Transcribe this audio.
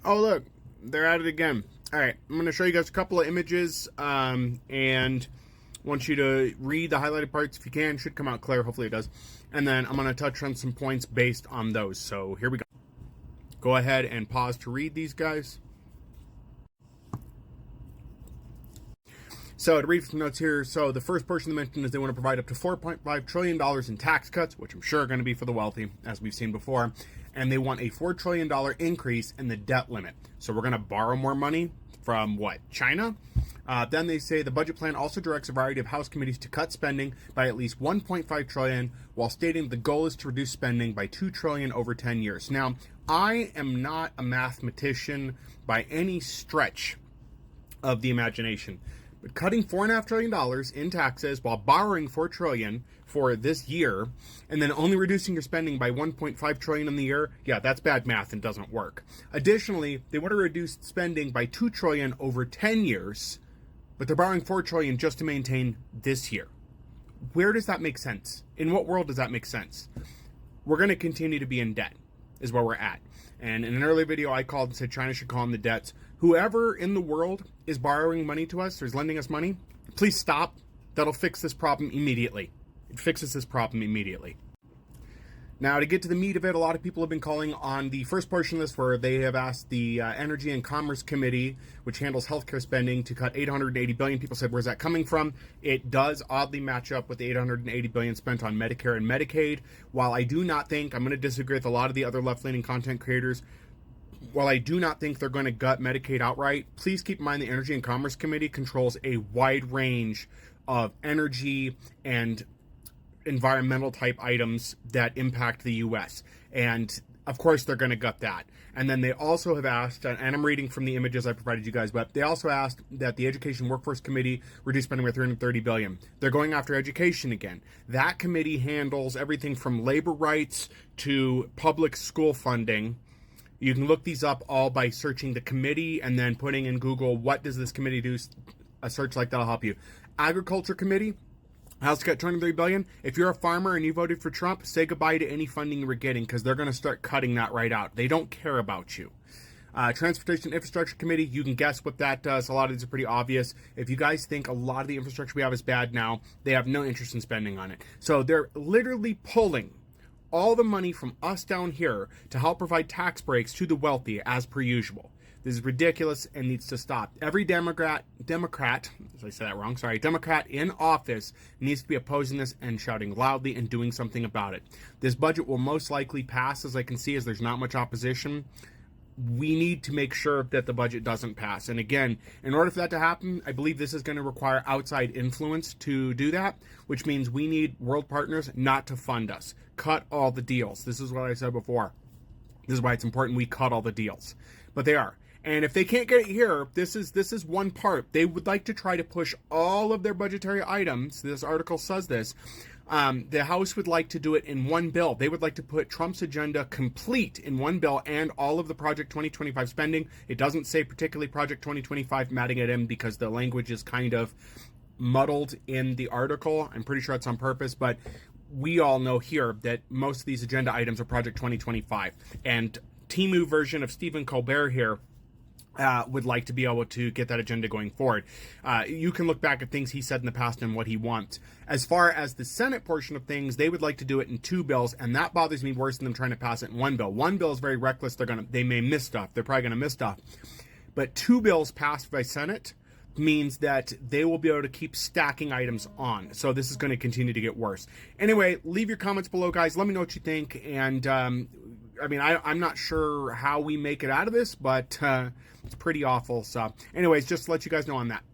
Oh, look, they're at it again. All right, I'm going to show you guys a couple of images and want you to read the highlighted parts if you can. Should come out clear. Hopefully it does. And then I'm going to touch on some points based on those. So here we go. Go ahead and pause to read these guys. So to read from notes here, so the first portion they mentioned is they want to provide up to $4.5 trillion in tax cuts, which I'm sure are going to be for the wealthy, as we've seen before. And they want a $4 trillion increase in the debt limit. So we're going to borrow more money from what? China? Then they say the budget plan also directs a variety of House committees to cut spending by at least $1.5 trillion, while stating the goal is to reduce spending by $2 trillion over 10 years. Now, I am not a mathematician by any stretch of the imagination. But cutting $4.5 trillion in taxes while borrowing $4 trillion for this year, and then only reducing your spending by $1.5 trillion in the year, yeah, that's bad math and doesn't work. Additionally, they want to reduce spending by $2 trillion over 10 years, but they're borrowing $4 trillion just to maintain this year. Where does that make sense? In what world does that make sense? We're going to continue to be in debt, is where we're at. And in an earlier video, I called and said China should calm the debts. Whoever in the world is borrowing money to us or is lending us money, please stop. That'll fix this problem immediately. It fixes this problem immediately. Now, to get to the meat of it, a lot of people have been calling on the first portion of this where they have asked the Energy and Commerce Committee, which handles healthcare spending, to cut $880 billion. People said, where's that coming from? It does oddly match up with the $880 billion spent on Medicare and Medicaid. While I do not think, I'm going to disagree with a lot of the other left-leaning content creators, while I do not think they're going to gut Medicaid outright, please keep in mind the Energy and Commerce Committee controls a wide range of energy and environmental type items that impact the U.S. And of course they're going to gut that. And then they also have asked, and I'm reading from the images I provided you guys, but they also asked that the Education Workforce Committee reduce spending by $330 billion. They're going after education again. That committee handles everything from labor rights to public school funding. You can look these up all by searching the committee and then putting in Google, what does this committee do? A search like that will help you. Agriculture Committee, House cut $23 billion. If you're a farmer and you voted for Trump, say goodbye to any funding you were getting because they're going to start cutting that right out. They don't care about you. Transportation Infrastructure Committee, you can guess what that does. A lot of these are pretty obvious. If you guys think a lot of the infrastructure we have is bad now, they have no interest in spending on it. So they're literally pulling all the money from us down here to help provide tax breaks to the wealthy as per usual. This is ridiculous and needs to stop. Every Democrat, did I say that wrong? Sorry, Democrat in office needs to be opposing this and shouting loudly and doing something about it. This budget will most likely pass, as I can see, as there's not much opposition. We need to make sure that the budget doesn't pass. And again, in order for that to happen, I believe this is going to require outside influence to do that, which means we need world partners not to fund us. Cut all the deals. This is what I said before. This is why it's important we cut all the deals. But they are. And if they can't get it here, this is one part. They would like to try to push all of their budgetary items. This article says this. The House would like to do it in one bill. They would like to put Trump's agenda complete in one bill and all of the Project 2025 spending. It doesn't say particularly Project 2025, matting it in because the language is kind of muddled in the article. I'm pretty sure it's on purpose, but we all know here that most of these agenda items are Project 2025. And Timu version of Stephen Colbert here would like to be able to get that agenda going forward. You can look back at things he said in the past and what he wants. As far as the Senate portion of things, they would like to do it in two bills, and that bothers me worse than them trying to pass it in one bill. One bill is very reckless. They may miss stuff. They're probably going to miss stuff. But two bills passed by Senate means that they will be able to keep stacking items on. So this is going to continue to get worse. Anyway, leave your comments below, guys. Let me know what you think. And I mean, I'm not sure how we make it out of this, but it's pretty awful. So anyways, just to let you guys know on that.